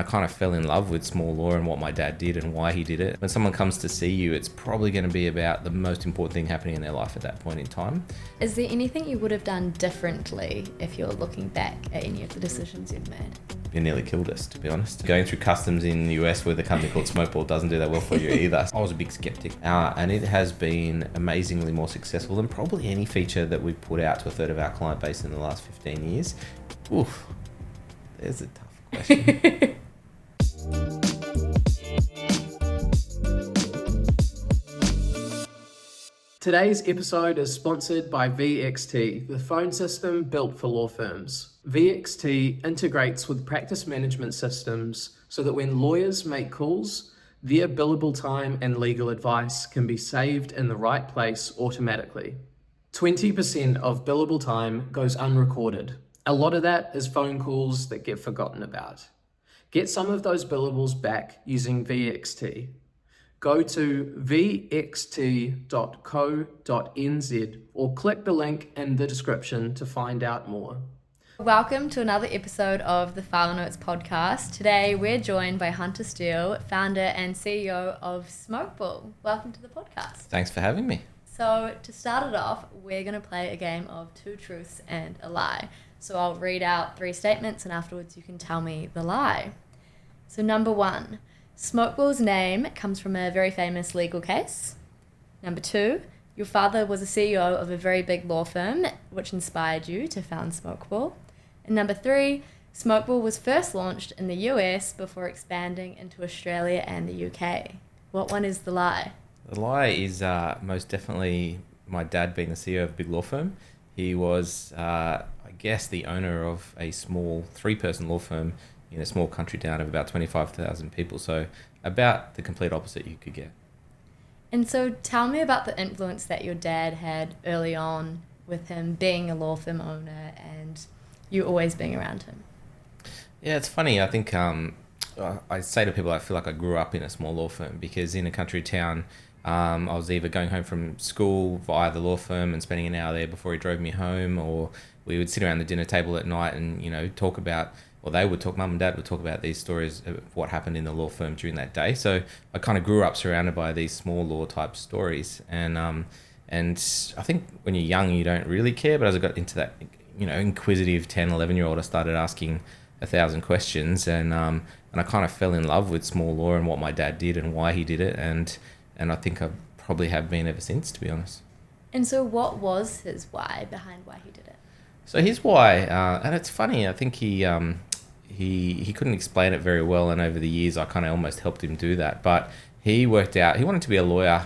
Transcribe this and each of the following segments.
I kind of fell in love with small law and what my dad did and why he did it. When someone comes to see you, it's probably going to be about the most important thing happening in their life at that point in time. Is there anything you would have done differently if you're looking back at any of the decisions you've made? It nearly killed us, to be honest. Going through customs in the US with a company called Smokeball doesn't do that well for you either. I was a big skeptic, and it has been amazingly more successful than probably any feature that we've put out to a third of our client base in the last 15 years. Oof, there's a tough question. Today's episode is sponsored by VXT, the phone system built for law firms. VXT integrates with practice management systems so that when lawyers make calls, their billable time and legal advice can be saved in the right place automatically. 20% of billable time goes unrecorded. A lot of that is phone calls that get forgotten about. Get some of those billables back using VXT. Go to vxt.co.nz or click the link in the description to find out more. Welcome to another episode of the File Notes podcast. Today we're joined by Hunter Steele, founder and CEO of Smokeball. Welcome to the podcast. Thanks for having me. So to start it off, we're going to play a game of two truths and a lie. So I'll read out three statements and afterwards you can tell me the lie. So number one, Smokeball's name comes from a very famous legal case. Number two, your father was a CEO of a very big law firm, which inspired you to found Smokeball. And number three, Smokeball was first launched in the US before expanding into Australia and the UK. What one is the lie? The lie is most definitely my dad being the CEO of a big law firm. He was, I guess, the owner of a small three-person law firm in a small country town of about 25,000 people. So about the complete opposite you could get. And so tell me about the influence that your dad had early on with him being a law firm owner and you always being around him. Yeah, it's funny. I think I say to people I feel like I grew up in a small law firm because in a country town, I was either going home from school via the law firm and spending an hour there before he drove me home, or we would sit around the dinner table at night and, talk about, or they would talk, mum and dad would talk about these stories of what happened in the law firm during that day. So I kind of grew up surrounded by these small law type stories. And I think when you're young, you don't really care. But as I got into that, inquisitive 10, 11-year-old, I started asking 1,000 questions. And I kind of fell in love with small law and what my dad did and why he did it. And I think I probably have been ever since, to be honest. And so what was his why behind why he did it? So his why, and it's funny, I think he couldn't explain it very well, and over the years I kind of almost helped him do that. But he worked out, he wanted to be a lawyer,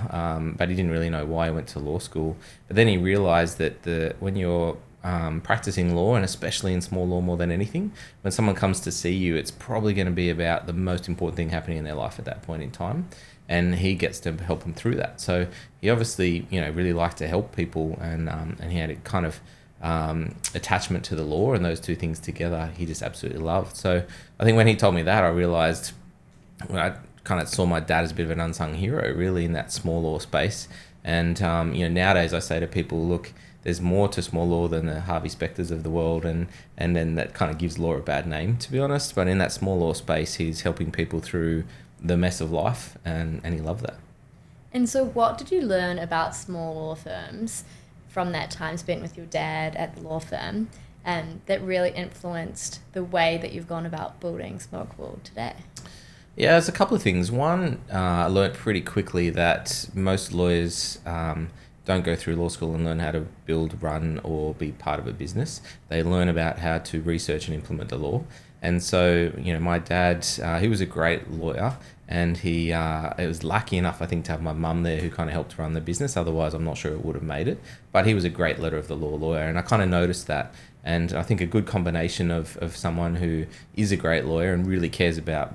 but he didn't really know why he went to law school. But then he realised that when you're practicing law, and especially in small law more than anything, when someone comes to see you, it's probably going to be about the most important thing happening in their life at that point in time. And he gets to help them through that. So he obviously, really liked to help people, and he had a kind of attachment to the law, and those two things together he just absolutely loved. So I think when he told me that, I realized, I kind of saw my dad as a bit of an unsung hero really in that small law space. And nowadays I say to people, look, there's more to small law than the Harvey Specters of the world, and then that kind of gives law a bad name, to be honest. But in that small law space, he's helping people through the mess of life, and he loved that. And so what did you learn about small law firms from that time spent with your dad at the law firm, that really influenced the way that you've gone about building Smokeball today? Yeah, there's a couple of things. One, I learned pretty quickly that most lawyers don't go through law school and learn how to build, run, or be part of a business. They learn about how to research and implement the law. And so, my dad, he was a great lawyer, and it was lucky enough, I think, to have my mum there who kind of helped run the business. Otherwise, I'm not sure it would have made it. But he was a great letter of the law lawyer, and I kind of noticed that. And I think a good combination of someone who is a great lawyer and really cares about,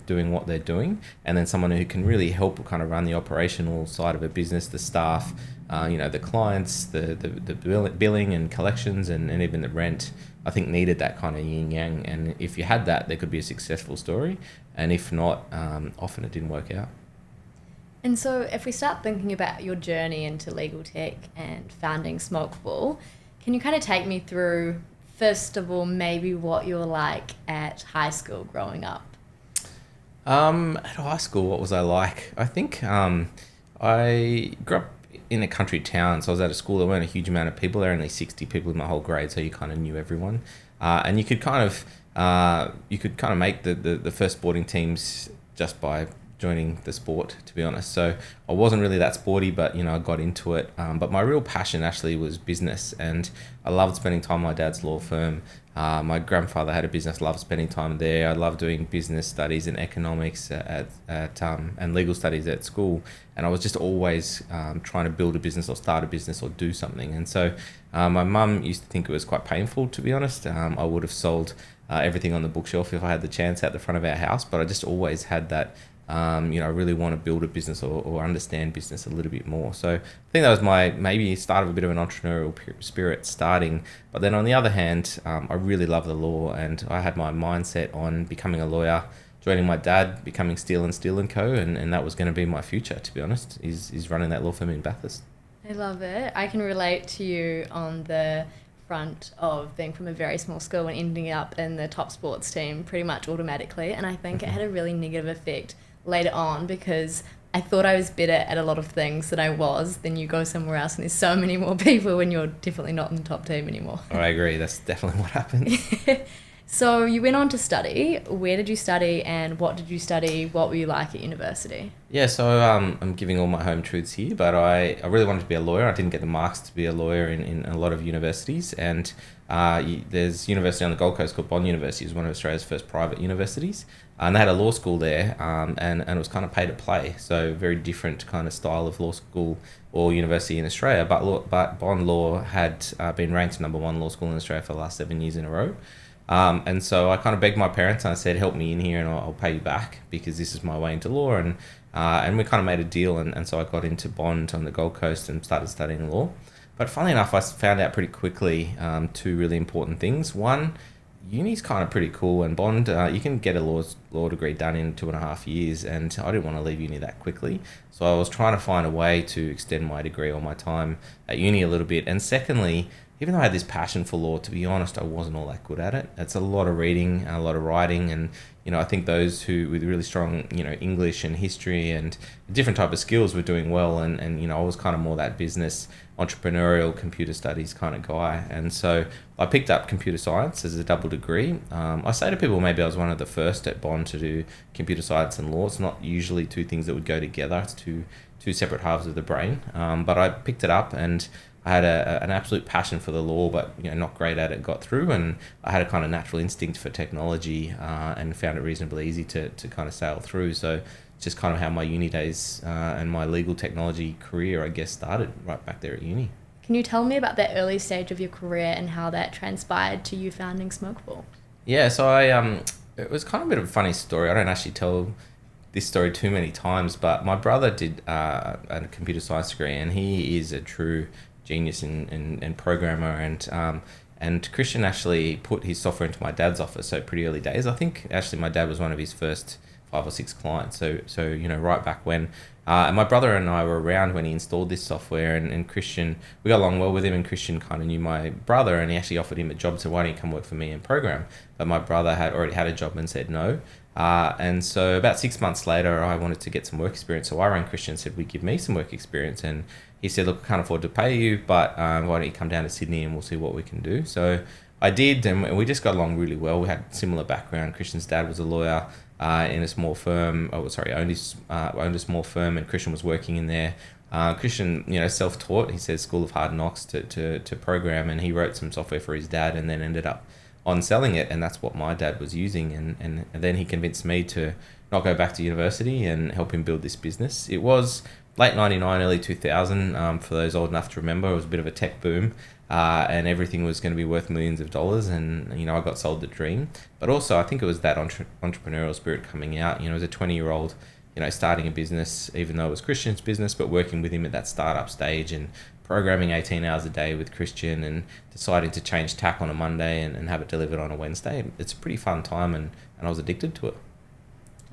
doing what they're doing, and then someone who can really help kind of run the operational side of a business, the staff, the clients, the billing and collections, and even the rent, I think needed that kind of yin yang. And if you had that, there could be a successful story. And if not, often it didn't work out. And so if we start thinking about your journey into legal tech and founding Smokeball, can you kind of take me through, first of all, maybe what you were like at high school growing up? At high school, what was I like? I think I grew up in a country town, so I was at a school. There weren't a huge amount of people. There were only 60 people in my whole grade, so you kind of knew everyone. And you could kind of make the first sporting teams just by joining the sport, to be honest. So I wasn't really that sporty, but I got into it. But my real passion actually was business, and I loved spending time at my dad's law firm. My grandfather had a business, loved spending time there. I loved doing business studies and economics and legal studies at school. And I was just always trying to build a business or start a business or do something. And so my mum used to think it was quite painful, to be honest. I would have sold everything on the bookshelf if I had the chance at the front of our house, but I just always had that I really want to build a business or understand business a little bit more. So I think that was my maybe start of a bit of an entrepreneurial spirit starting. But then on the other hand, I really love the law, and I had my mindset on becoming a lawyer, joining my dad, becoming Steele and Co. And that was going to be my future, to be honest, is running that law firm in Bathurst. I love it. I can relate to you on the front of being from a very small school and ending up in the top sports team pretty much automatically. And I think it had a really negative effect later on, because I thought I was better at a lot of things than I was. Then you go somewhere else and there's so many more people and you're definitely not in the top team anymore. Oh, I agree. That's definitely what happens. So you went on to study. Where did you study and what did you study? What were you like at university? Yeah, so I'm giving all my home truths here, but I really wanted to be a lawyer. I didn't get the marks to be a lawyer in a lot of universities, and there's university on the Gold Coast called Bond University. It's one of Australia's first private universities, and they had a law school there, and it was kind of pay to play, so very different kind of style of law school or university in Australia. But Bond Law had been ranked #1 law school in Australia for the last 7 years in a row. And so I kind of begged my parents and I said, help me in here and I'll pay you back, because this is my way into law. And we kind of made a deal. And so I got into Bond on the Gold Coast and started studying law. But funnily enough, I found out pretty quickly two really important things. One, uni's kind of pretty cool, and Bond, you can get a law degree done in 2.5 years, and I didn't want to leave uni that quickly. So I was trying to find a way to extend my degree or my time at uni a little bit. And secondly, even though I had this passion for law, to be honest, I wasn't all that good at it. It's a lot of reading, a lot of writing, and I think those who with really strong, English and history and different type of skills were doing well, and I was kind of more that business, entrepreneurial, computer studies kind of guy. And so I picked up computer science as a double degree. I say to people maybe I was one of the first at Bond to do computer science and law. It's not usually two things that would go together. It's two separate halves of the brain. But I picked it up, and I had an absolute passion for the law, but not great at it, got through, and I had a kind of natural instinct for technology, and found it reasonably easy to kind of sail through. So it's just kind of how my uni days and my legal technology career, I guess, started right back there at uni. Can you tell me about that early stage of your career and how that transpired to you founding Smokeball? Yeah, so it was kind of a bit of a funny story. I don't actually tell this story too many times, but my brother did a computer science degree, and he is a true genius and programmer, and Christian actually put his software into my dad's office, so pretty early days. I think actually my dad was one of his first 5 or 6 clients, so right back when. And my brother and I were around when he installed this software, and Christian, we got along well with him, and Christian kind of knew my brother, and he actually offered him a job, so why don't you come work for me and program? But my brother had already had a job and said no. And so about 6 months later, I wanted to get some work experience, so I rang Christian and said, "We give me some work experience," and he said, "Look, I can't afford to pay you, but why don't you come down to Sydney and we'll see what we can do." So I did, and we just got along really well. We had similar background. Christian's dad was a lawyer in a small firm. Owned a small firm, and Christian was working in there. Christian, self-taught. He says School of Hard Knocks to program, and he wrote some software for his dad, and then ended up on selling it, and that's what my dad was using. And then he convinced me to not go back to university and help him build this business. It was late 99, early 2000, for those old enough to remember. It was a bit of a tech boom, and everything was going to be worth millions of dollars, and I got sold the dream. But also I think it was that entrepreneurial spirit coming out, as a 20-year-old, starting a business, even though it was Christian's business, but working with him at that startup stage and programming 18 hours a day with Christian, and deciding to change tap on a Monday and have it delivered on a Wednesday. It's a pretty fun time, and I was addicted to it.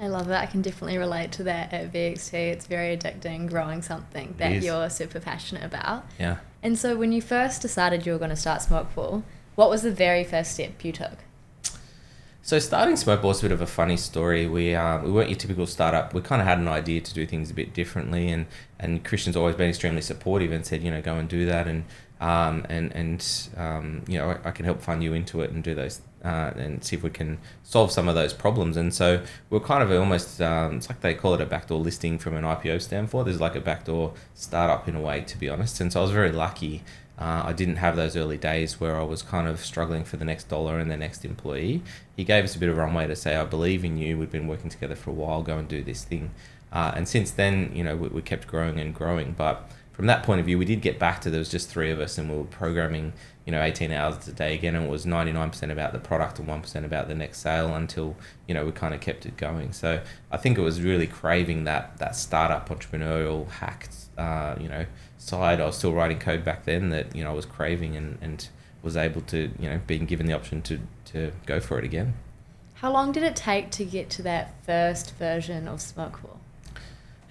I love it. I can definitely relate to that at VXT. It's very addicting, growing something that you're super passionate about. Yeah. And so when you first decided you were going to start Smokeball, what was the very first step you took? So starting Smokeball is a bit of a funny story. We weren't your typical startup. We kind of had an idea to do things a bit differently, and Christian's always been extremely supportive and said, go and do that, and I can help fund you into it and do those and see if we can solve some of those problems. And so we're kind of almost it's like they call it a backdoor listing from an IPO standpoint. There's like a backdoor startup in a way, to be honest. And so I was very lucky. I didn't have those early days where I was kind of struggling for the next dollar and the next employee. He gave us a bit of runway to say, I believe in you. We've been working together for a while. Go and do this thing. And since then, we kept growing and growing. But from that point of view, we did get back to there was just three of us, and we were programming, 18 hours a day again, and it was 99% about the product and 1% about the next sale until, we kind of kept it going. So I think it was really craving that startup entrepreneurial hacked, side. I was still writing code back then that, I was craving and was able to, being given the option to go for it again. How long did it take to get to that first version of Smokeball?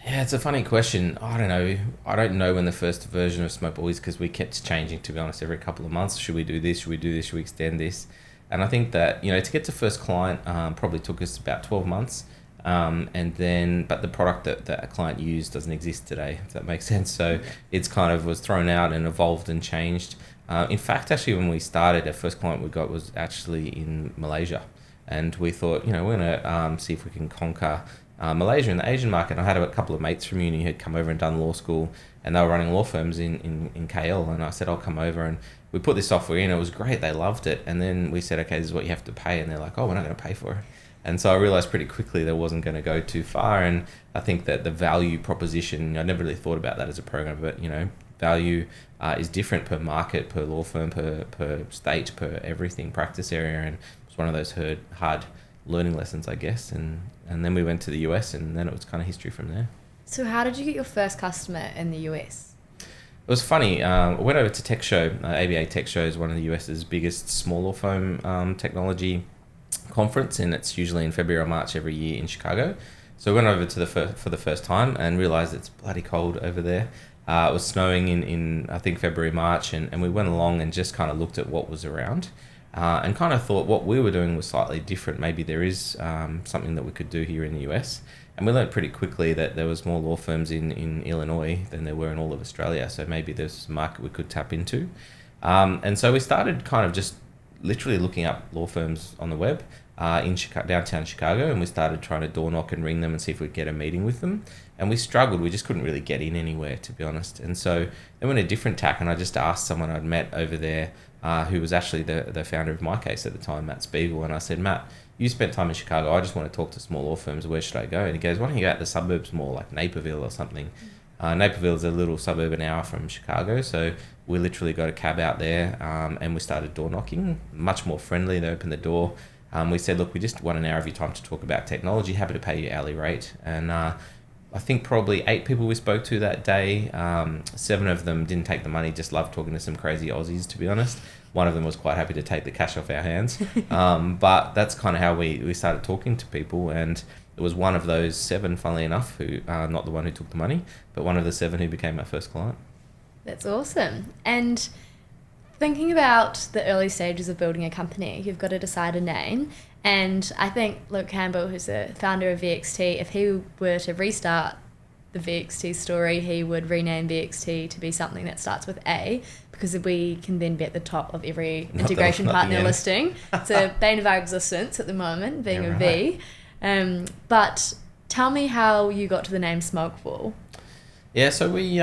Yeah, it's a funny question. I don't know. I don't know when the first version of Smokeball is because we kept changing, to be honest, every couple of months. Should we do this? Should we do this? Should we extend this? And I think that, to get to first client probably took us about 12 months. But the product that a client used doesn't exist today, if that makes sense. So it's kind of was thrown out and evolved and changed. In fact, actually, when we started, our first client we got was actually in Malaysia. And we thought, we're going to see if we can conquer Malaysia in the Asian market. And I had a couple of mates from uni who had come over and done law school, and they were running law firms in KL. And I said, I'll come over, and we put this software in. It was great. They loved it. And then we said, okay, this is what you have to pay. And they're like, oh, we're not going to pay for it. And so I realized pretty quickly that I wasn't going to go too far. And I think that the value proposition, I never really thought about that as a program, but, value is different per market, per law firm, per state, per everything, practice area. And it was one of those hard learning lessons, I guess. And then we went to the US, and then it was kind of history from there. So how did you get your first customer in the US? It was funny. I went over to Tech Show. ABA Tech Show is one of the US's biggest small law firm technology conference, and it's usually in February or March every year in Chicago. So we went over to for the first time and realized it's bloody cold over there. It was snowing in I think February, March, and we went along and just kind of looked at what was around and kind of thought what we were doing was slightly different. Maybe there is something that we could do here in the US. And we learned pretty quickly that there was more law firms in Illinois than there were in all of Australia. So maybe there's a market we could tap into. And so we started kind of just literally looking up law firms on the web in downtown Chicago, and we started trying to door knock and ring them and see if we could get a meeting with them. And we struggled. We just couldn't really get in anywhere, to be honest. And so then went a different tack, and I just asked someone I'd met over there who was actually the founder of my case at the time, Matt Spiegel, and I said, Matt, you spent time in Chicago. I just want to talk to small law firms. Where should I go? And he goes, why don't you go out the suburbs more, like Naperville or something? Naperville is a little suburb an hour from Chicago, so we literally got a cab out there and we started door knocking. Much more friendly. They opened the door. We said, look, we just want an hour of your time to talk about technology. Happy to pay you hourly rate. And I think probably 8 people we spoke to that day. 7 of them didn't take the money, just loved talking to some crazy Aussies, to be honest. One of them was quite happy to take the cash off our hands. But that's kind of how we started talking to people. And it was one of those 7, funnily enough, who not the one who took the money, but one of the 7 who became our first client. That's awesome. And thinking about the early stages of building a company, you've got to decide a name. And I think Luke Campbell, who's the founder of VXT, if he were to restart the VXT story, he would rename VXT to be something that starts with A, because we can then be at the top of every integration partner listing. It's a bane of our existence at the moment, being a V. But tell me how you got to the name Smokeball. Yeah, so we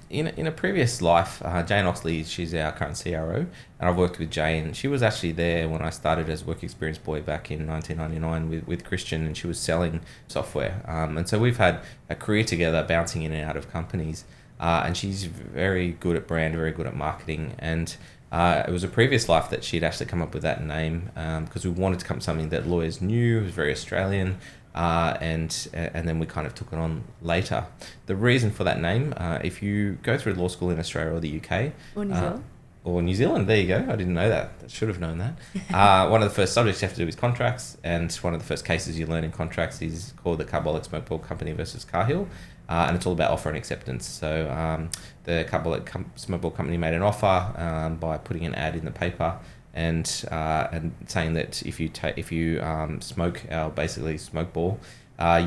in a previous life, Jane Oxley, she's our current CRO, and I've worked with Jane. She was actually there when I started as work experience boy back in 1999 with Christian, and she was selling software. And so we've had a career together, bouncing in and out of companies. And she's very good at brand, very good at marketing, and it was a previous life that she'd actually come up with that name because we wanted to come up with something that lawyers knew, was very Australian. And then we kind of took it on later. The reason for that name, if you go through law school in Australia or the UK... Or New Zealand, there you go. I didn't know that. I should have known that. One of the first subjects you have to do is contracts, and one of the first cases you learn in contracts is called the Carbolic Smokeball Company versus Cahill, and it's all about offer and acceptance. So the Carbolic Smokeball Company made an offer by putting an ad in the paper, and saying that if you smoke our basically Smokeball,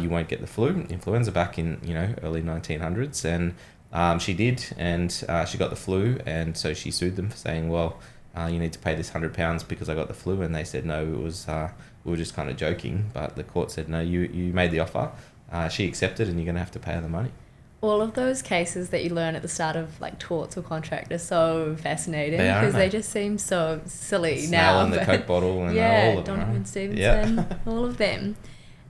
you won't get the influenza back in early 1900s, and she did, and she got the flu, and so she sued them for saying, well, you need to pay this £100 because I got the flu, and they said no, it was we were just kind of joking, but the court said no, you made the offer, she accepted, and you're going to have to pay her the money. All of those cases that you learn at the start of like torts or contract are so fascinating because they just seem so silly now. And the Coke bottle and yeah, all of them. Donovan Stevenson, all of them.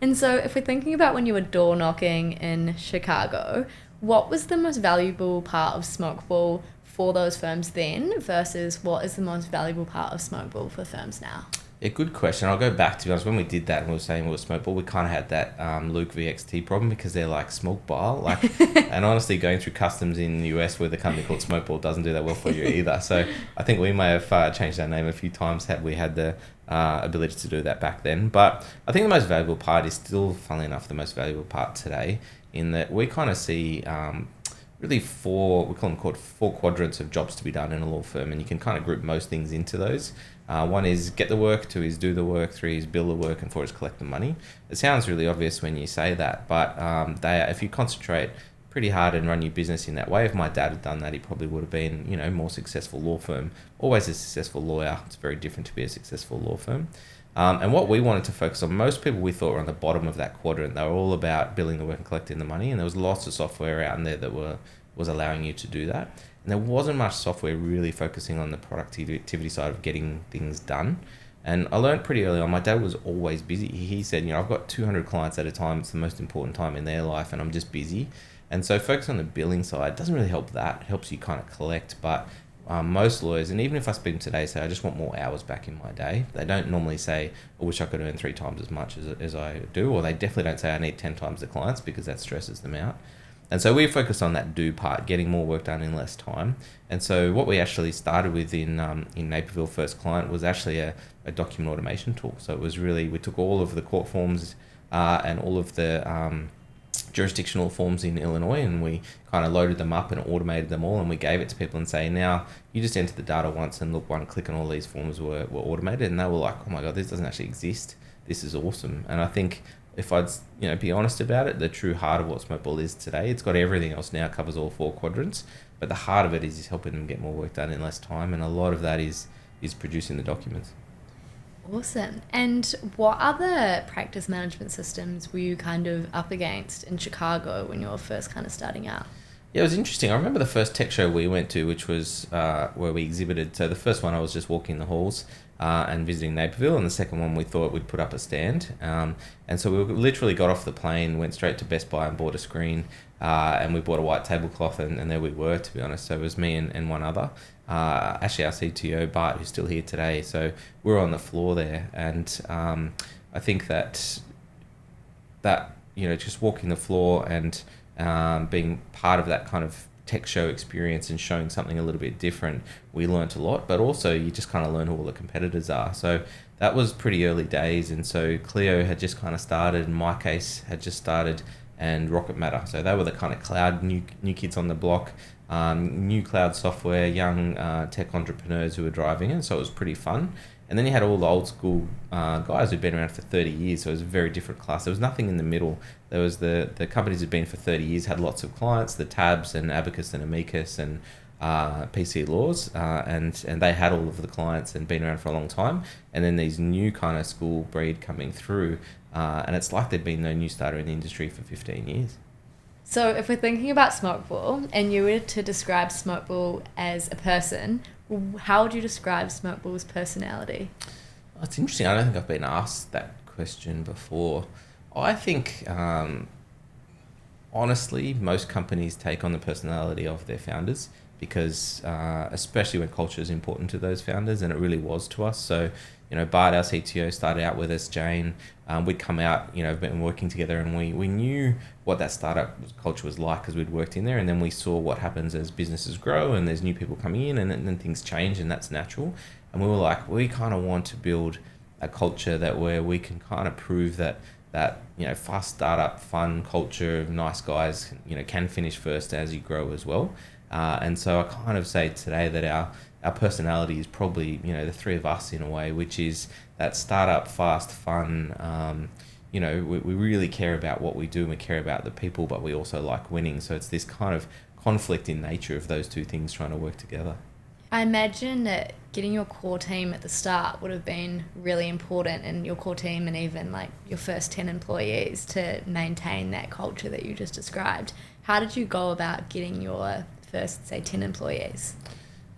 And so if we're thinking about when you were door knocking in Chicago, what was the most valuable part of Smokeball for those firms then versus what is the most valuable part of Smokeball for firms now? Yeah, good question. I'll go back, to be honest. When we did that and we were saying we were Smokeball, we kind of had that Luke VXT problem because they're like Smokeball. And honestly, going through customs in the US with a company called Smokeball doesn't do that well for you either. So I think we may have changed our name a few times had we had the ability to do that back then. But I think the most valuable part is still, funnily enough, the most valuable part today, in that we kind of see really we call them four quadrants of jobs to be done in a law firm, and you can kind of group most things into those. One is get the work, two is do the work, three is bill the work, and four is collect the money. It sounds really obvious when you say that, but if you concentrate pretty hard and run your business in that way, if my dad had done that, he probably would have been, more successful law firm. Always a successful lawyer. It's very different to be a successful law firm. And what we wanted to focus on, most people we thought were on the bottom of that quadrant. They were all about billing the work and collecting the money, and there was lots of software out there that was allowing you to do that. And there wasn't much software really focusing on the productivity side of getting things done. And I learned pretty early on, my dad was always busy. He said, I've got 200 clients at a time. It's the most important time in their life, and I'm just busy. And so focus on the billing side doesn't really help that. It helps you kind of collect, but most lawyers, and even if I speak to them today, say, I just want more hours back in my day. They don't normally say, I wish I could earn 3 times as much as I do, or they definitely don't say I need 10 times the clients, because that stresses them out. And so we focus on that do part, getting more work done in less time. And so what we actually started with in Naperville, first client, was actually a document automation tool. So it was really, we took all of the court forms and all of the jurisdictional forms in Illinois, and we kind of loaded them up and automated them all, and we gave it to people and say, now you just enter the data once and look, one click and all these forms were automated. And they were like, oh my God, this doesn't actually exist. This is awesome. And I think if I'd be honest about it, the true heart of what Smokeball is today, it's got everything else now, covers all 4 quadrants, but the heart of it is helping them get more work done in less time, and a lot of that is producing the documents. Awesome. And what other practice management systems were you kind of up against in Chicago when you were first kind of starting out? Yeah, it was interesting. I remember the first tech show we went to, which was where we exhibited. So the first one I was just walking the halls and visiting Naperville, and the second one we thought we'd put up a stand. And so we literally got off the plane, went straight to Best Buy and bought a screen, and we bought a white tablecloth, and there we were, to be honest. So it was me and one other. Actually, our CTO, Bart, who's still here today. So we were on the floor there, and I think that just walking the floor and being part of that kind of tech show experience and showing something a little bit different, we learnt a lot, but also you just kind of learn who all the competitors are. So that was pretty early days, and so Clio had just kind of started, and MyCase had just started, and Rocket Matter. So they were the kind of cloud new kids on the block, new cloud software, young tech entrepreneurs who were driving it, so it was pretty fun. And then you had all the old school guys who'd been around for 30 years, so it was a very different class. There was nothing in the middle. There was the companies who'd been for 30 years, had lots of clients, the Tabs and Abacus and Amicus and PC Laws, and they had all of the clients and been around for a long time. And then these new kind of school breed coming through, and it's like there'd been no new starter in the industry for 15 years. So if we're thinking about Smokeball, and you were to describe Smokeball as a person, how would you describe Smokeball's personality? Oh, it's interesting. I don't think I've been asked that question before. I think, honestly, most companies take on the personality of their founders, because especially when culture is important to those founders, and it really was to us. So, Bart, our CTO, started out with us, Jane. We'd come out, been working together, and we knew what that startup culture was like because we'd worked in there, and then we saw what happens as businesses grow and there's new people coming in, and then things change, and that's natural. And we were like, we kind of want to build a culture where we can kind of prove that fast startup, fun culture, nice guys, can finish first as you grow as well. And so I kind of say today that our personality is probably, the three of us in a way, which is that startup, fast, fun. We really care about what we do and we care about the people, but we also like winning. So it's this kind of conflict in nature of those two things trying to work together. I imagine that getting your core team at the start would have been really important, and your core team and even like your first 10 employees, to maintain that culture that you just described. How did you go about getting your first, say, 10 employees?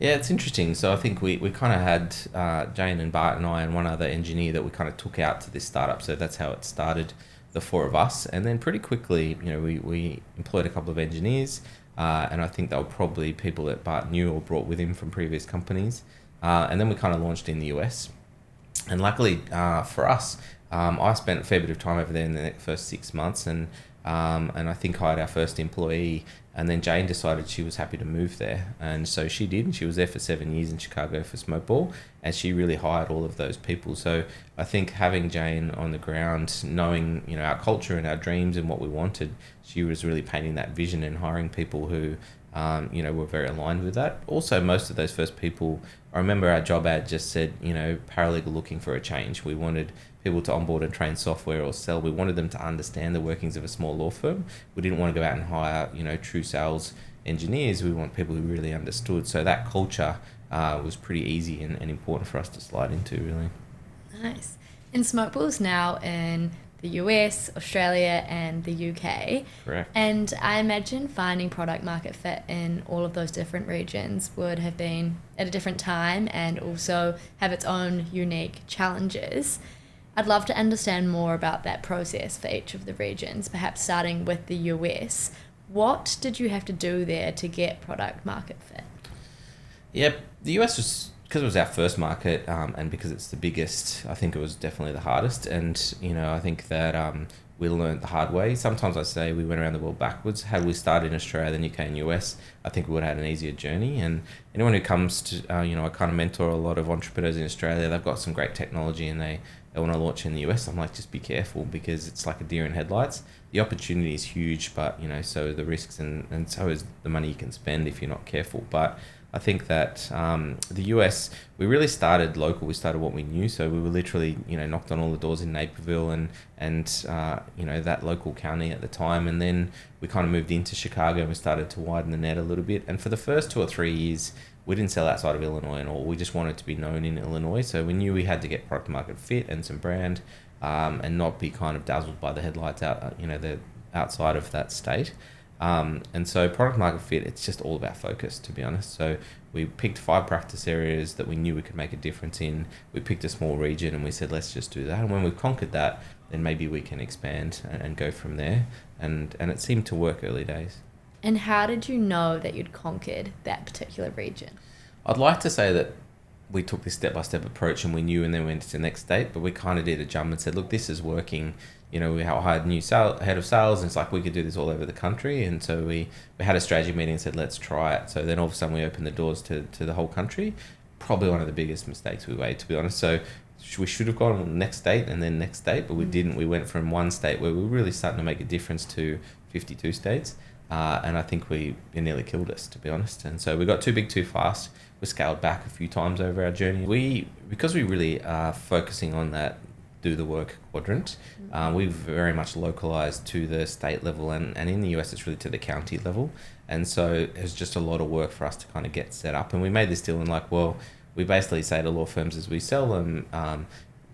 Yeah, it's interesting. So I think we kind of had Jane and Bart and I and one other engineer that we kind of took out to this startup. So that's how it started, the four of us. And then pretty quickly, we employed a couple of engineers. And I think they were probably people that Bart knew or brought with him from previous companies. And then we kind of launched in the US. And luckily for us, I spent a fair bit of time over there in the first 6 months. And I think I had our first employee. And then Jane decided she was happy to move there. And so she did. And she was there for 7 years in Chicago for Smokeball. And she really hired all of those people. So I think having Jane on the ground, knowing, our culture and our dreams and what we wanted, she was really painting that vision and hiring people who, were very aligned with that. Also, most of those first people, I remember our job ad just said, paralegal looking for a change. We wanted people to onboard and train software or sell. We wanted them to understand the workings of a small law firm. We didn't want to go out and hire, true sales engineers. We want people who really understood. So that culture was pretty easy and important for us to slide into, really. Nice. And Smokeball's now in the US, Australia, and the UK. Correct. And I imagine finding product market fit in all of those different regions would have been at a different time and also have its own unique challenges. I'd love to understand more about that process for each of the regions, perhaps starting with the US. What did you have to do there to get product market fit? Yep, the US was, because it was our first market and because it's the biggest, I think it was definitely the hardest. And, I think that we learned the hard way. Sometimes I say we went around the world backwards. Had we started in Australia, then UK and US, I think we would have had an easier journey. And anyone who comes to, I kind of mentor a lot of entrepreneurs in Australia. They've got some great technology and they want to launch in the US. I'm like, just be careful because it's like a deer in headlights. The opportunity is huge, but, so are the risks and so is the money you can spend if you're not careful. But I think that the US, we really started local. We started what we knew. So we were literally, knocked on all the doors in Naperville and that local county at the time. And then we kind of moved into Chicago and we started to widen the net a little bit. And for the first 2 or 3 years, we didn't sell outside of Illinois at all. We just wanted to be known in Illinois. So we knew we had to get product market fit and some brand and not be kind of dazzled by the headlights out, the outside of that state. And so product market fit, it's just all about focus, to be honest. So we picked 5 practice areas that we knew we could make a difference in. We picked a small region and we said, let's just do that. And when we've conquered that, then maybe we can expand and go from there. And it seemed to work early days. And how did you know that you'd conquered that particular region? I'd like to say that we took this step-by-step approach and we knew and then went to the next state, but we kind of did a jump and said, look, this is working. We hired a new head of sales and it's like we could do this all over the country. And so we had a strategy meeting and said, let's try it. So then all of a sudden we opened the doors to the whole country. Probably one of the biggest mistakes we made, to be honest. So we should have gone on the next state and then next state, but we didn't. We went from one state where we were really starting to make a difference to 52 states. And I think it nearly killed us, to be honest. And so we got too big too fast. We scaled back a few times over our journey. Because we really are focusing on that do the work quadrant, we've very much localized to the state level, and in the US it's really to the county level. And so it's just a lot of work for us to kind of get set up. And we made this deal and we basically say to law firms as we sell them,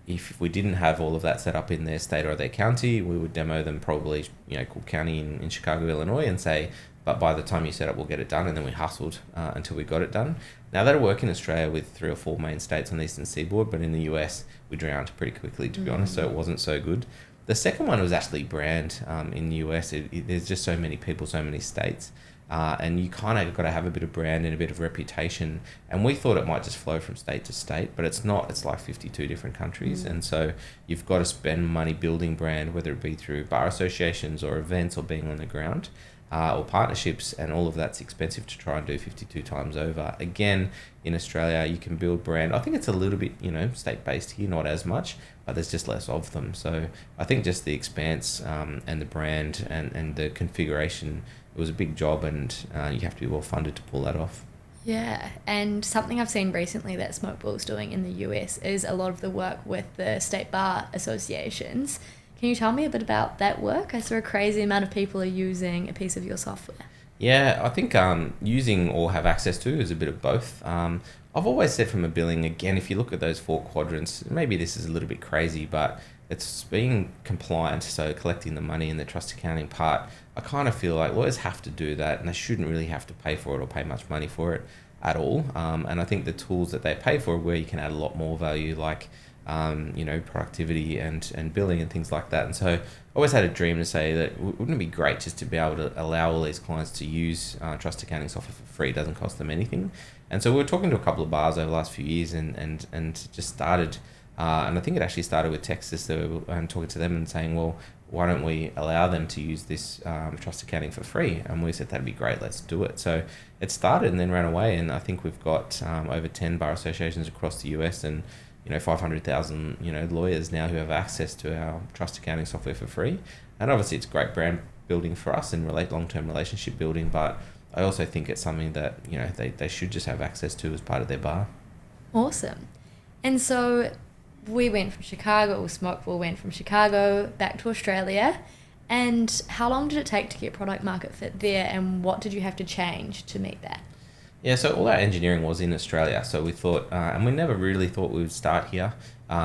if we didn't have all of that set up in their state or their county, we would demo them probably, Cook County in Chicago, Illinois, and say, but by the time you set up, we'll get it done. And then we hustled until we got it done. Now, that'll work in Australia with 3 or 4 main states on the eastern seaboard, but in the US, we drowned pretty quickly, to be honest, so it wasn't so good. The second one was actually brand. In the US, there's just so many people, so many states. And you kind of got to have a bit of brand and a bit of reputation. And we thought it might just flow from state to state, but it's not. It's like 52 different countries. And so you've got to spend money building brand, whether it be through bar associations or events or being on the ground or partnerships. And all of that's expensive to try and do 52 times over. Again, in Australia, you can build brand. I think it's a little bit, state-based here, not as much, but there's just less of them. So I think just the expanse and the brand and the configuration, it was a big job, and you have to be well funded to pull that off. Yeah, and something I've seen recently that Smokeball's doing in the US is a lot of the work with the state bar associations. Can you tell me a bit about that work? I saw a crazy amount of people are using a piece of your software. Yeah, I think using or have access to is a bit of both. I've always said from a billing, again, if you look at those four quadrants, maybe this is a little bit crazy, but it's being compliant, so collecting the money and the trust accounting part. I kind of feel like lawyers have to do that and they shouldn't really have to pay for it or pay much money for it at all. And I think the tools that they pay for are where you can add a lot more value, like productivity and billing and things like that. And so I always had a dream to say that wouldn't it be great just to be able to allow all these clients to use trust accounting software for free? It doesn't cost them anything. And so we were talking to a couple of bars over the last few years and just started, and I think it actually started with Texas, and talking to them and saying, well, why don't we allow them to use this trust accounting for free? And we said, that'd be great, let's do it. So it started and then ran away. And I think we've got over 10 bar associations across the US and 500,000 lawyers now who have access to our trust accounting software for free. And obviously it's great brand building for us and long-term relationship building, but I also think it's something that they should just have access to as part of their bar. Awesome. And so we went from Chicago, or Smokeball went from Chicago back to Australia. And how long did it take to get product market fit there, and what did you have to change to meet that? Yeah, so all our engineering was in Australia. So we thought, and we never really thought we would start here,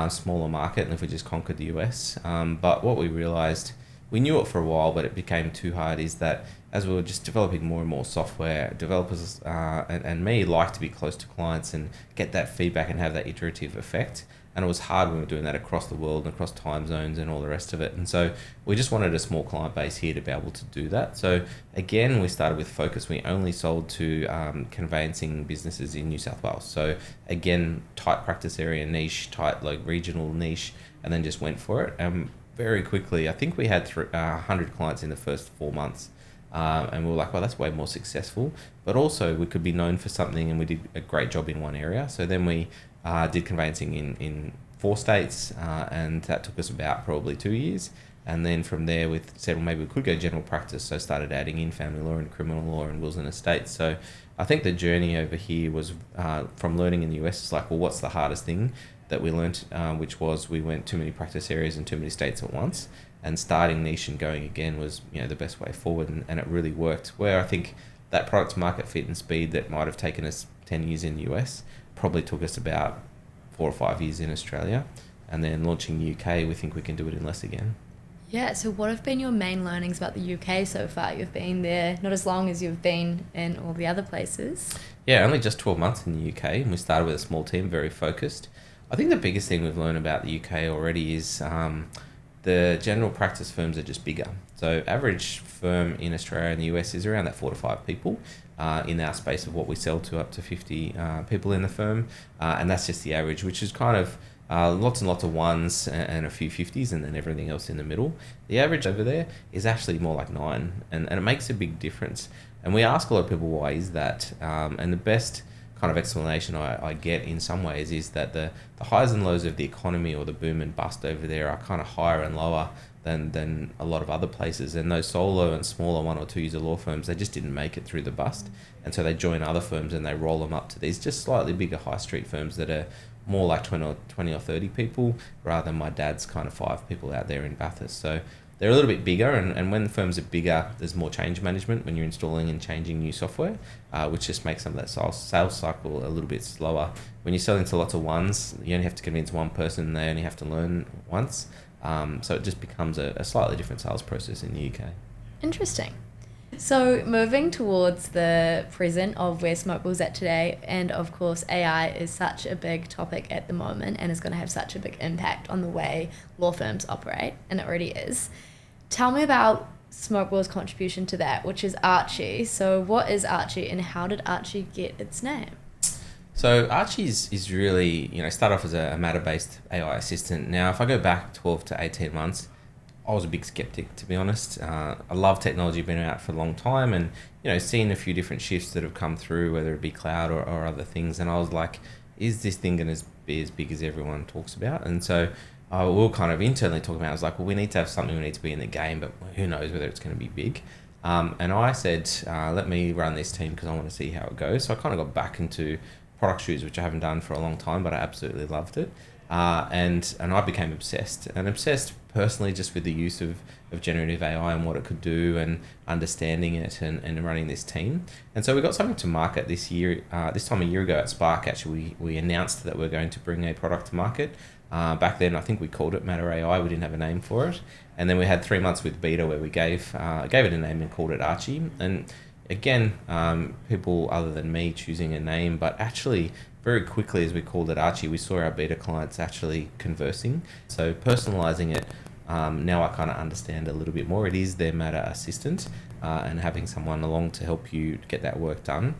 smaller market, and if we just conquered the US. But what we realized, we knew it for a while, but it became too hard, is that as we were just developing more and more software, developers and me like to be close to clients and get that feedback and have that iterative effect. And it was hard when we were doing that across the world and across time zones and all the rest of it. And so we just wanted a small client base here to be able to do that. So again, we started with focus. We only sold to conveyancing businesses in New South Wales. So again, tight practice area niche, tight regional niche, and then just went for it. Very quickly, I think we had 100 clients in the first 4 months. And we were like, well, that's way more successful. But also we could be known for something, and we did a great job in one area. So then we did conveyancing in 4 states, and that took us about probably 2 years. And then from there we said, well, maybe we could go general practice. So started adding in family law and criminal law and wills and estates. So I think the journey over here was from learning in the US, it's like, well, what's the hardest thing that we learnt, which was we went too many practice areas and too many states at once. And starting niche and going again was the best way forward, and it really worked. Where I think that product's market fit and speed that might have taken us 10 years in the US probably took us about 4 or 5 years in Australia, and then launching the UK, we think we can do it in less again. Yeah, so what have been your main learnings about the UK so far? You've been there not as long as you've been in all the other places. Yeah, only just 12 months in the UK, and we started with a small team, very focused. I think the biggest thing we've learned about the UK already is the general practice firms are just bigger. So average firm in Australia and the US is around that 4 to 5 people in our space of what we sell to, up to 50 people in the firm. And that's just the average, which is kind of lots and lots of ones and a few 50s and then everything else in the middle. The average over there is actually more like 9, and it makes a big difference. And we ask a lot of people, why is that? And the best kind of explanation I get in some ways is that the highs and lows of the economy, or the boom and bust over there, are kind of higher and lower than a lot of other places. And those solo and smaller 1 or 2 user law firms, they just didn't make it through the bust. And so they join other firms and they roll them up to these just slightly bigger high street firms that are more like 20 or 30 people, rather than my dad's kind of 5 people out there in Bathurst. So they're a little bit bigger, and when the firms are bigger, there's more change management when you're installing and changing new software, which just makes some of that sales cycle a little bit slower. When you're selling to lots of ones, you only have to convince one person, and they only have to learn once. So it just becomes a slightly different sales process in the UK. Interesting. So moving towards the present of where Smokeball's at today, and of course AI is such a big topic at the moment and is going to have such a big impact on the way law firms operate, and it already is. Tell me about Smokeball's contribution to that, which is Archie. So what is Archie, and how did Archie get its name? So Archie is really, start off as a matter-based AI assistant. Now, if I go back 12 to 18 months, I was a big skeptic, to be honest. I love technology, been out for a long time, and seen a few different shifts that have come through, whether it be cloud or other things. And I was like, is this thing going to be as big as everyone talks about? And so we were kind of internally talking about it. I was like, well, we need to have something, we need to be in the game, but who knows whether it's going to be big. And I said, let me run this team because I want to see how it goes. So I kind of got back into product shoots, which I haven't done for a long time, but I absolutely loved it. And I became obsessed, and obsessed personally just with the use of generative AI and what it could do, and understanding it, and running this team. And so we got something to market this year. This time a year ago at Spark, actually, we announced that we're going to bring a product to market. Back then, I think we called it Matter AI. We didn't have a name for it. And then we had 3 months with beta where we gave it a name and called it Archie. And again, people other than me choosing a name, but actually very quickly as we called it Archie, we saw our beta clients actually conversing. So personalizing it, now I kind of understand a little bit more. It is their Matter assistant, and having someone along to help you get that work done.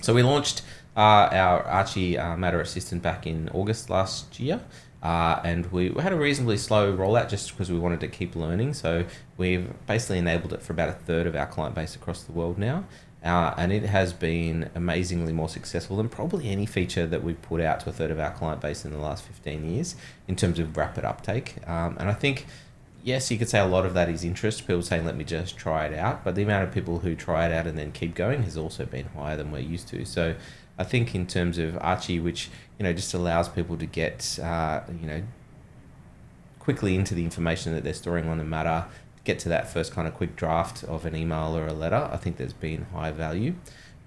So we launched our Archie Matter assistant back in August last year. And we had a reasonably slow rollout just because we wanted to keep learning. So we've basically enabled it for about a third of our client base across the world now. And it has been amazingly more successful than probably any feature that we've put out to a third of our client base in the last 15 years in terms of rapid uptake. And I think, yes, you could say a lot of that is interest, people saying, let me just try it out. But the amount of people who try it out and then keep going has also been higher than we're used to. So I think in terms of Archie, which, just allows people to get, quickly into the information that they're storing on the Matter, get to that first kind of quick draft of an email or a letter, I think there's been high value.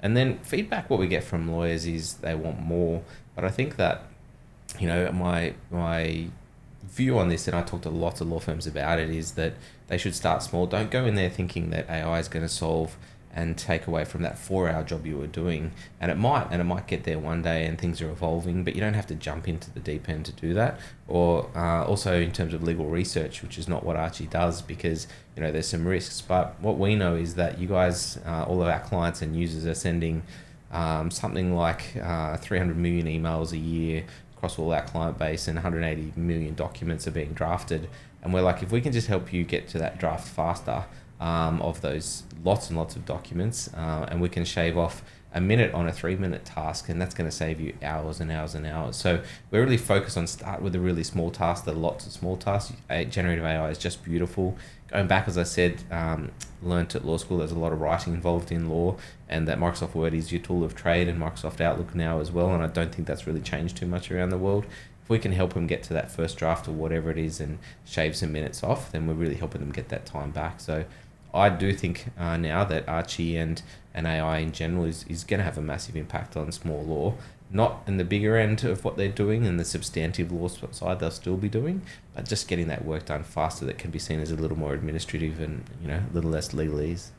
And then feedback, what we get from lawyers is they want more. But I think that, my view on this, and I talked to lots of law firms about it, is that they should start small. Don't go in there thinking that AI is going to solve and take away from that 4-hour job you were doing. And it might get there one day, and things are evolving, but you don't have to jump into the deep end to do that. Or also in terms of legal research, which is not what Archie does, because there's some risks. But what we know is that you guys, all of our clients and users, are sending something like 300 million emails a year across all our client base, and 180 million documents are being drafted. And we're like, if we can just help you get to that draft faster, of those lots and lots of documents, and we can shave off a minute on a 3-minute task, and that's going to save you hours and hours and hours. So we're really focused on start with a really small task. There are lots of small tasks. Generative AI is just beautiful. Going back, as I said, learned at law school, there's a lot of writing involved in law, and that Microsoft Word is your tool of trade, and Microsoft Outlook now as well. And I don't think that's really changed too much around the world. If we can help them get to that first draft or whatever it is and shave some minutes off, then we're really helping them get that time back. So I do think now that Archie and AI in general is going to have a massive impact on small law. Not in the bigger end of what they're doing and the substantive law side they'll still be doing, but just getting that work done faster that can be seen as a little more administrative and a little less legalese.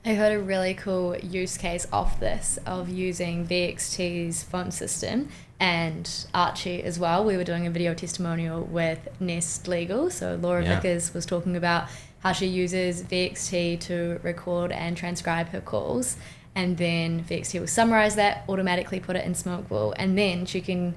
I heard a really cool use case of this, of using VXT's phone system and Archie as well. We were doing a video testimonial with Nest Legal, so Laura Vickers was talking about how she uses VXT to record and transcribe her calls, and then VXT will summarize that, automatically put it in Smokeball, and then she can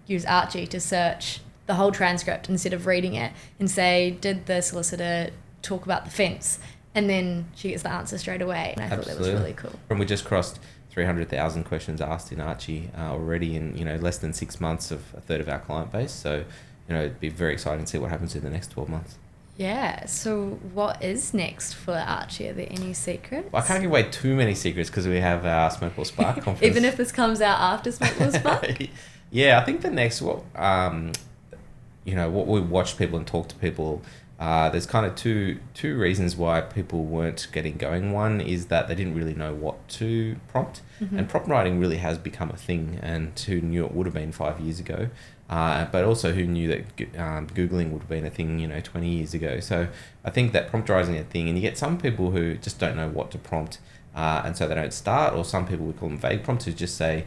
use Archie to search the whole transcript instead of reading it and say, did the solicitor talk about the fence? And then she gets the answer straight away. And I thought that was really cool. And we just crossed 300,000 questions asked in Archie already in less than 6 months of a third of our client base. So it'd be very exciting to see what happens in the next 12 months. Yeah, so what is next for Archie? Are there any secrets? Well, I can't give away too many secrets because we have our Smokeball Spark conference. Even if this comes out after Smokeball Spark? Yeah, I think the next, what we watch people and talk to people, there's kind of two reasons why people weren't getting going. One is that they didn't really know what to prompt, and prompt writing really has become a thing, and who knew it would have been 5 years ago. But also who knew that Googling would have been a thing, 20 years ago. So I think that prompt writing is a thing, and you get some people who just don't know what to prompt, and so they don't start, or some people, we call them vague prompts, who just say,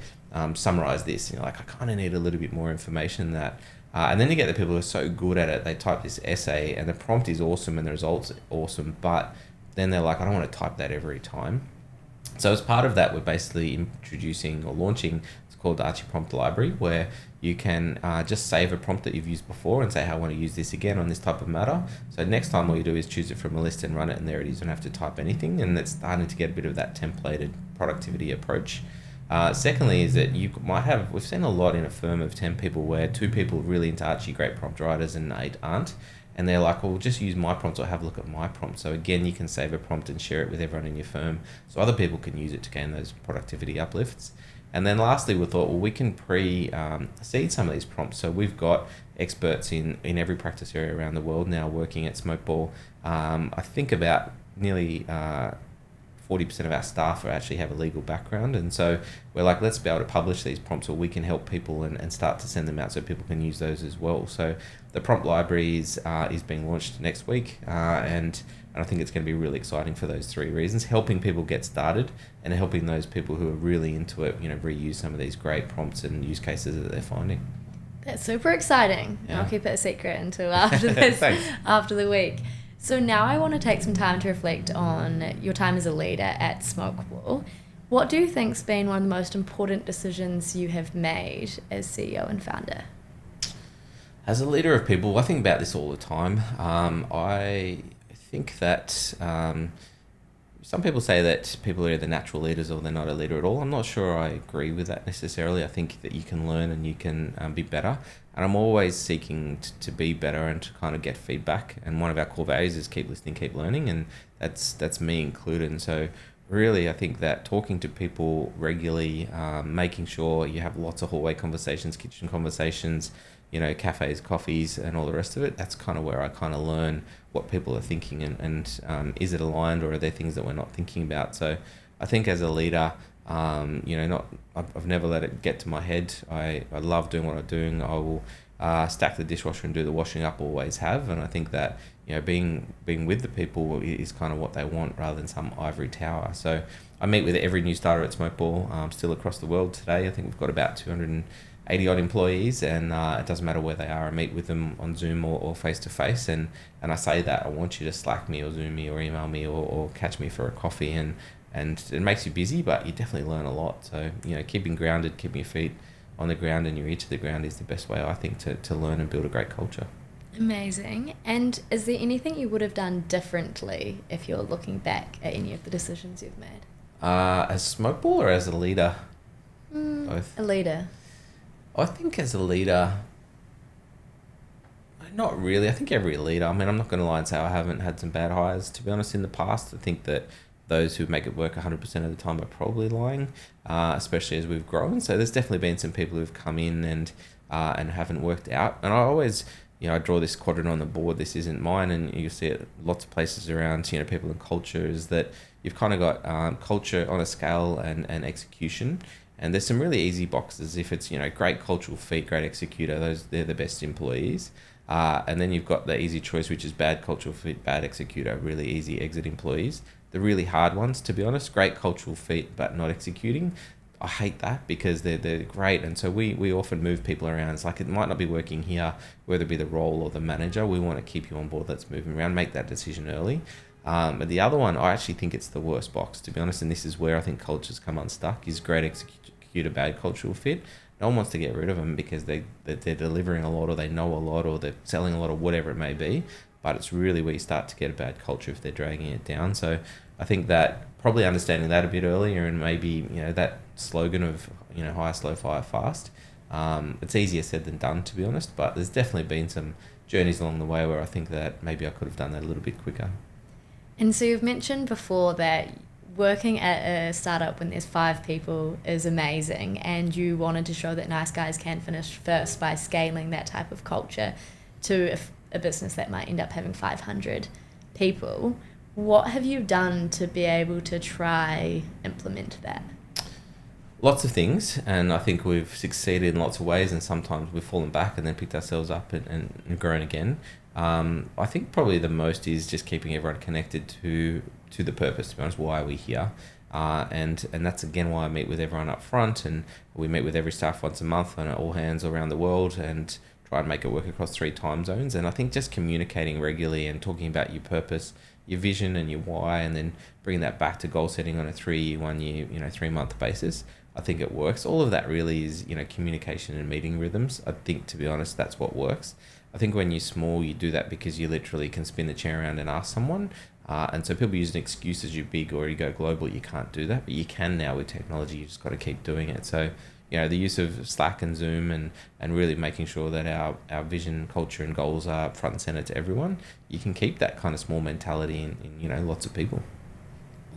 summarize this. I kind of need a little bit more information than that. And then you get the people who are so good at it, they type this essay, and the prompt is awesome, and the result's awesome, but then they're like, I don't want to type that every time. So as part of that, we're basically introducing or launching, it's called the Archie Prompt Library, where you can just save a prompt that you've used before and say, I want to use this again on this type of matter. So next time all you do is choose it from a list and run it, and there it is. You don't have to type anything, and it's starting to get a bit of that templated productivity approach. Secondly is that you might have, we've seen a lot in a firm of 10 people where 2 people really into Archie, great prompt writers, and 8 aren't. and they're like, well, just use my prompts or have a look at my prompt. So again, you can save a prompt and share it with everyone in your firm so other people can use it to gain those productivity uplifts. And then lastly, we thought, well, we can seed some of these prompts. So we've got experts in every practice area around the world now working at Smokeball. I think about nearly 40% of our staff actually have a legal background. And so we're like, let's be able to publish these prompts, or we can help people and start to send them out so people can use those as well. So the prompt library is being launched next week. And I think it's going to be really exciting for those three reasons: helping people get started and helping those people who are really into it, reuse some of these great prompts and use cases that they're finding. That's super exciting. Yeah. I'll keep it a secret until after this, after the week. So now I want to take some time to reflect on your time as a leader at Smokeball. What do you think's been one of the most important decisions you have made as CEO and founder? As a leader of people, I think about this all the time. I think that some people say that people are either natural leaders or they're not a leader at all. I'm not sure I agree with that necessarily. I think that you can learn and you can be better. And I'm always seeking to be better and to kind of get feedback. And one of our core values is keep listening, keep learning. And that's me included. And so really, I think that talking to people regularly, making sure you have lots of hallway conversations, kitchen conversations, cafes, coffees, and all the rest of it, that's kind of where I kind of learn what people are thinking and is it aligned, or are there things that we're not thinking about? So I think as a leader, I've never let it get to my head. I love doing what I'm doing. I will stack the dishwasher and do the washing up, always have. And I think that, being with the people is kind of what they want rather than some ivory tower. So I meet with every new starter at Smokeball, still across the world today. I think we've got about 280 odd employees, and it doesn't matter where they are. I meet with them on Zoom or face to face, and I say that I want you to Slack me or Zoom me or email me or catch me for a coffee, and it makes you busy, but you definitely learn a lot. So keeping grounded, keeping your feet on the ground and your ear to the ground is the best way, I think, to learn and build a great culture. Amazing. And is there anything you would have done differently if you're looking back at any of the decisions you've made? As Smokeball or as a leader? Both. A leader. I think as a leader, not really. I think every leader, I'm not going to lie and say I haven't had some bad hires, to be honest, in the past. I think that those who make it work 100% of the time are probably lying, especially as we've grown. So there's definitely been some people who've come in and haven't worked out. And I always, I draw this quadrant on the board. This isn't mine, and you see it lots of places around, people and culture, is that you've kind of got culture on a scale and execution. And there's some really easy boxes. If it's, great cultural fit, great executor, they're the best employees. And then you've got the easy choice, which is bad cultural fit, bad executor, really easy exit employees. The really hard ones, to be honest, great cultural fit but not executing, I hate that because they're great. And so we often move people around. It's like it might not be working here, whether it be the role or the manager. We want to keep you on board. Let's move around, make that decision early. But the other one, I actually think it's the worst box, to be honest, and this is where I think cultures come unstuck, is great executor, bad cultural fit. No one wants to get rid of them because they're delivering a lot, or they know a lot, or they're selling a lot, or whatever it may be. But it's really where you start to get a bad culture if they're dragging it down. So I think that probably understanding that a bit earlier, and maybe, that slogan of, hire slow, fire fast. It's easier said than done, to be honest, but there's definitely been some journeys along the way where I think that maybe I could have done that a little bit quicker. And so you've mentioned before that working at a startup when there's 5 people is amazing, and you wanted to show that nice guys can finish first by scaling that type of culture to a business that might end up having 500 people. What have you done to be able to try implement that? Lots of things, and I think we've succeeded in lots of ways, and sometimes we've fallen back and then picked ourselves up and grown again. I think probably the most is just keeping everyone connected to the purpose, to be honest. Why are we here? And that's again why I meet with everyone up front, and we meet with every staff once a month on all hands around the world and try and make it work across 3 time zones. And I think just communicating regularly and talking about your purpose, your vision and your why, and then bringing that back to goal setting on a 3-year, 1-year, 3-month basis, I think it works. All of that really is, communication and meeting rhythms. I think, to be honest, that's what works. I think when you're small, you do that because you literally can spin the chair around and ask someone. And so people use an excuse as you're big or you go global, you can't do that, but you can now with technology. You just got to keep doing it. So, the use of Slack and Zoom and really making sure that our vision, culture and goals are front and center to everyone, you can keep that kind of small mentality in lots of people.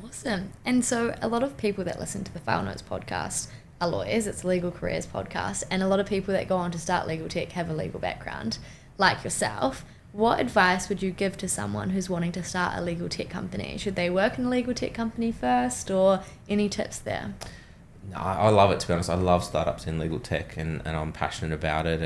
Awesome. And so a lot of people that listen to the File Notes podcast are lawyers. It's a legal careers podcast. And a lot of people that go on to start legal tech have a legal background, like yourself. What advice would you give to someone who's wanting to start a legal tech company? Should they work in a legal tech company first, or any tips there? No, I love it, to be honest. I love startups in legal tech, and I'm passionate about it,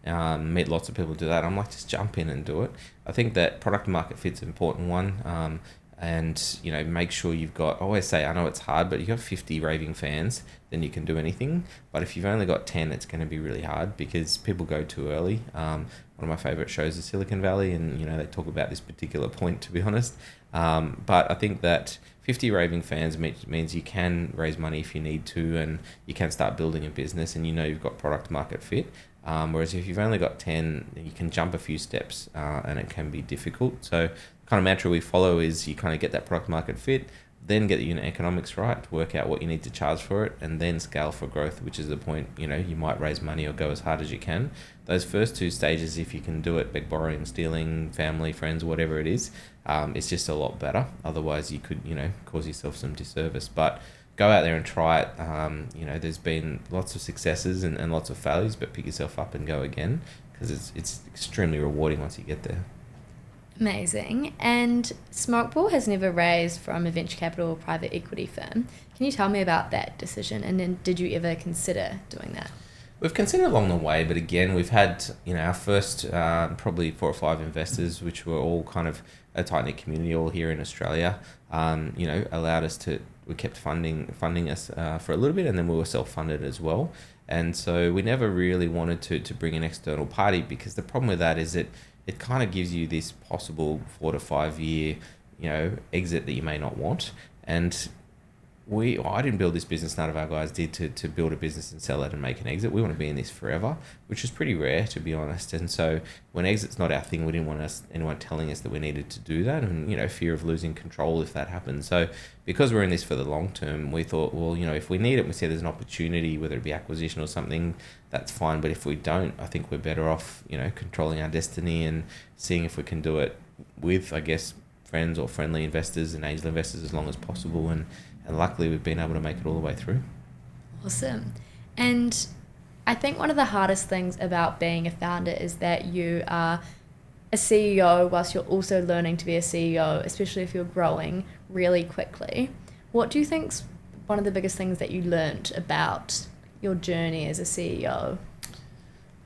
and meet lots of people do that. I'm like, just jump in and do it. I think that product market fit's an important one. And make sure you've got, I always say, I know it's hard, but you've got 50 raving fans, then you can do anything. But if you've only got 10, it's going to be really hard because people go too early. One of my favorite shows is Silicon Valley, and they talk about this particular point, to be honest. But I think that 50 raving fans means you can raise money if you need to, and you can start building a business, and you've got product market fit. Whereas if you've only got 10, you can jump a few steps, and it can be difficult. So kind of mantra we follow is you kind of get that product market fit, then get the unit economics right, work out what you need to charge for it, and then scale for growth, which is the point. You might raise money or go as hard as you can. Those first two stages, if you can do it, beg, borrowing, stealing, family, friends, whatever it is, it's just a lot better. Otherwise you could cause yourself some disservice. But go out there and try it. There's been lots of successes and lots of failures, but pick yourself up and go again, because it's extremely rewarding once you get there. Amazing. And Smokeball has never raised from a venture capital or private equity firm. Can you tell me about that decision? And then did you ever consider doing that? We've considered along the way, but again, we've had our first probably 4 or 5 investors, which were all kind of a tight-knit community all here in Australia. Allowed us to, we kept funding us for a little bit, and then we were self-funded as well. And so we never really wanted to bring an external party, because the problem with that is it kind of gives you this possible 4 to 5 year, exit that you may not want. And I didn't build this business, none of our guys did, to build a business and sell it and make an exit. We want to be in this forever, which is pretty rare, to be honest. And so when exit's not our thing, we didn't want anyone telling us that we needed to do that, and fear of losing control if that happens. So because we're in this for the long term, we thought, well, if we need it, we see there's an opportunity, whether it be acquisition or something, that's fine. But if we don't, I think we're better off, controlling our destiny and seeing if we can do it with, I guess, friends or friendly investors and angel investors as long as possible. And luckily we've been able to make it all the way through. Awesome. And I think one of the hardest things about being a founder is that you are a CEO whilst you're also learning to be a CEO, especially if you're growing really quickly. What do you think's one of the biggest things that you learned about your journey as a CEO?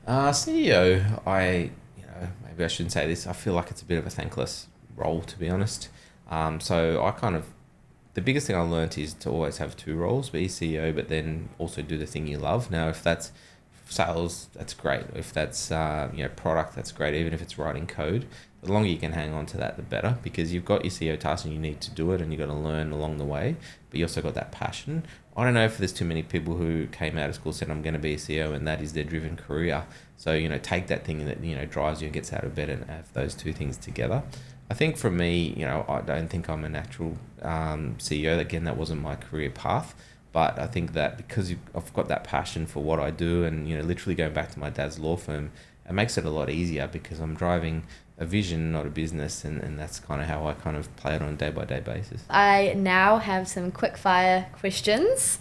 CEO, maybe I shouldn't say this, I feel like it's a bit of a thankless role, to be honest. So the biggest thing I learned is to always have 2 roles, be CEO, but then also do the thing you love. Now, if that's sales, that's great. If that's product, that's great. Even if it's writing code, the longer you can hang on to that, the better, because you've got your CEO task and you need to do it, and you've got to learn along the way. But you also got that passion. I don't know if there's too many people who came out of school said, I'm going to be a CEO, and that is their driven career. So take that thing that drives you and gets out of bed, and have those 2 things together. I think for me, I don't think I'm a natural CEO. Again, that wasn't my career path. But I think that because I've got that passion for what I do, and literally going back to my dad's law firm, it makes it a lot easier, because I'm driving a vision, not a business, and that's kind of how I kind of play it on a day-by-day basis. I now have some quick-fire questions,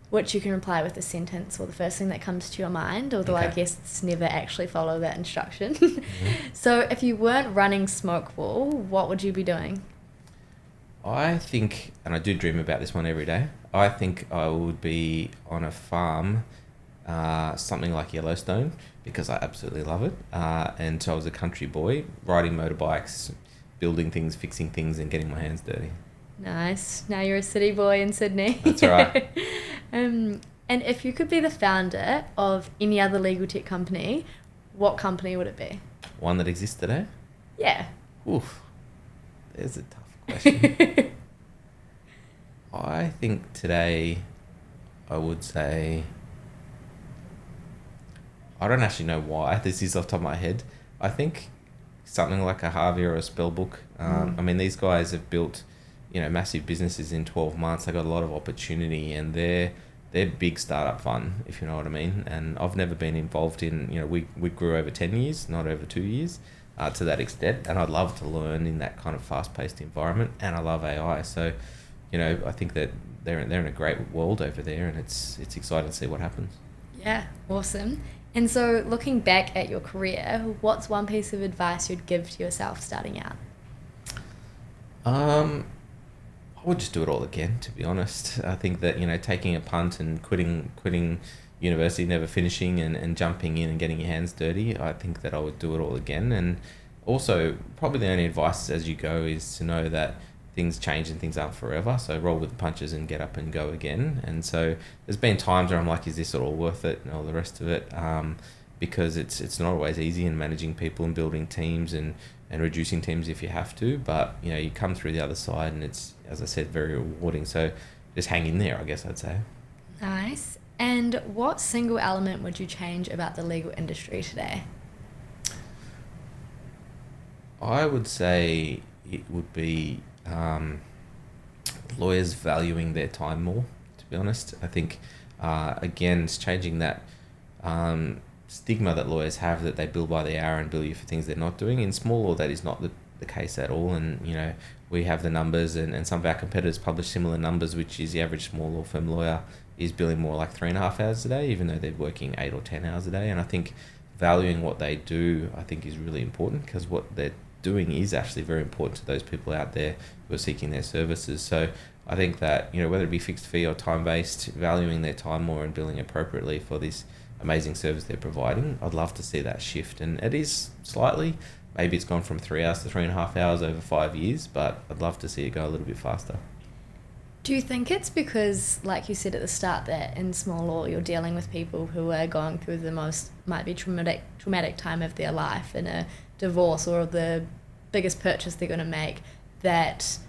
which you can reply with a sentence or the first thing that comes to your mind, although Okay. I guess it's never actually follow that instruction. Mm-hmm. So if you weren't running Smokeball, what would you be doing? I think, and I do dream about this one every day, I think I would be on a farm, something like Yellowstone, because I absolutely love it. And so I was a country boy, riding motorbikes, building things, fixing things, and getting my hands dirty. Nice. Now you're a city boy in Sydney. That's right. And if you could be the founder of any other legal tech company, what company would it be? One that exists today? Yeah. Oof. There's a tough question. I think today I would say, I don't actually know why this is off the top of my head. I think something like a Harvey or a Spellbook. I mean, these guys have built massive businesses in 12 months. They got a lot of opportunity, and they're they're big startup fun, if you know what I mean. And I've never been involved in, we grew over 10 years, not over 2 years, to that extent. And I'd love to learn in that kind of fast-paced environment. And I love AI. So, I think that they're in a great world over there, and it's exciting to see what happens. Yeah, awesome. And so looking back at your career, what's one piece of advice you'd give to yourself starting out? I would just do it all again, to be honest. I think that, taking a punt and quitting university, never finishing, and jumping in and getting your hands dirty, I think that I would do it all again. And also, probably the only advice as you go is to know that things change and things aren't forever. So roll with the punches and get up and go again. And so there's been times where I'm like, is this all worth it and all the rest of it? Because it's not always easy in managing people and building teams and reducing teams if you have to. But, you come through the other side and it's, as I said, very rewarding. So just hang in there, I guess I'd say. Nice. And what single element would you change about the legal industry today? I would say it would be lawyers valuing their time more, to be honest. I think, again, it's changing that stigma that lawyers have that they bill by the hour and bill you for things they're not doing. In small law, that is not the case at all. And, we have the numbers, and some of our competitors publish similar numbers, which is the average small law firm lawyer is billing more like 3.5 hours a day, even though they're working 8 or 10 hours a day. And I think valuing what they do, I think, is really important, because what they're doing is actually very important to those people out there who are seeking their services. So I think that, whether it be fixed fee or time-based, valuing their time more and billing appropriately for this amazing service they're providing, I'd love to see that shift. And it is slightly, maybe it's gone from 3 hours to 3.5 hours over 5 years, but I'd love to see it go a little bit faster. Do you think it's because, like you said at the start, that in small law you're dealing with people who are going through the most, might be traumatic time of their life, in a divorce or the biggest purchase they're going to make, that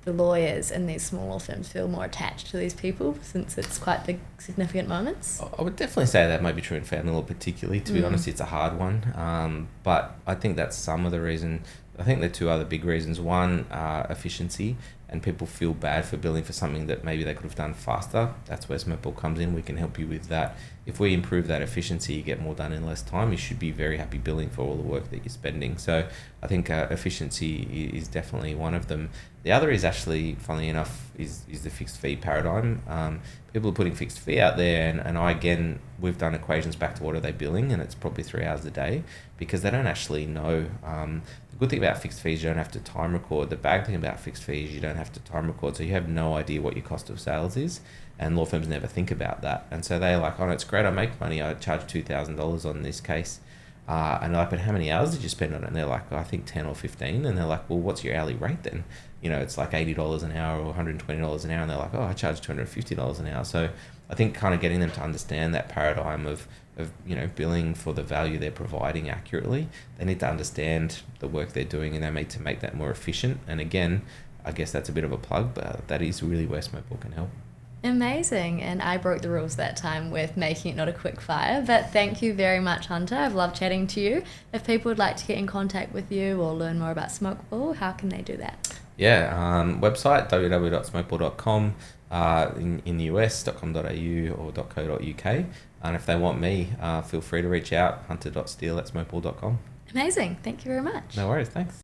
the lawyers in these small law firms feel more attached to these people since it's quite big, significant moments? I would definitely say that might be true in family law particularly. To be honest, it's a hard one. But I think that's some of the reason. I think there are two other big reasons. One, efficiency, and people feel bad for billing for something that maybe they could have done faster. That's where Smokeball comes in. We can help you with that. If we improve that efficiency, you get more done in less time. You should be very happy billing for all the work that you're spending. So I think efficiency is definitely one of them. The other is actually, funnily enough, is the fixed fee paradigm. People are putting fixed fee out there, and we've done equations back to what are they billing, and it's probably 3 hours a day, because they don't actually know. The good thing about fixed fees, you don't have to time record. The bad thing about fixed fees, you don't have to time record, so you have no idea what your cost of sales is, and law firms never think about that. And so they're like, oh, no, it's great, I make money, I charge $2,000 on this case. And they're like, but how many hours did you spend on it? And they're like, I think 10 or 15. And they're like, well, what's your hourly rate then? It's like $80 an hour or $120 an hour. And they're like, oh, I charge $250 an hour. So I think kind of getting them to understand that paradigm of billing for the value they're providing accurately. They need to understand the work they're doing, and they need to make that more efficient. And again, I guess that's a bit of a plug, but that is really where Smokeball can help. Amazing. And I broke the rules that time with making it not a quick fire. But thank you very much, Hunter. I've loved chatting to you. If people would like to get in contact with you or learn more about Smokeball, how can they do that? Yeah, website www.smokeball.com, in the US, .com.au or .co.uk. And if they want me, feel free to reach out, hunter.steele@smokeball.com. Amazing. Thank you very much. No worries, thanks.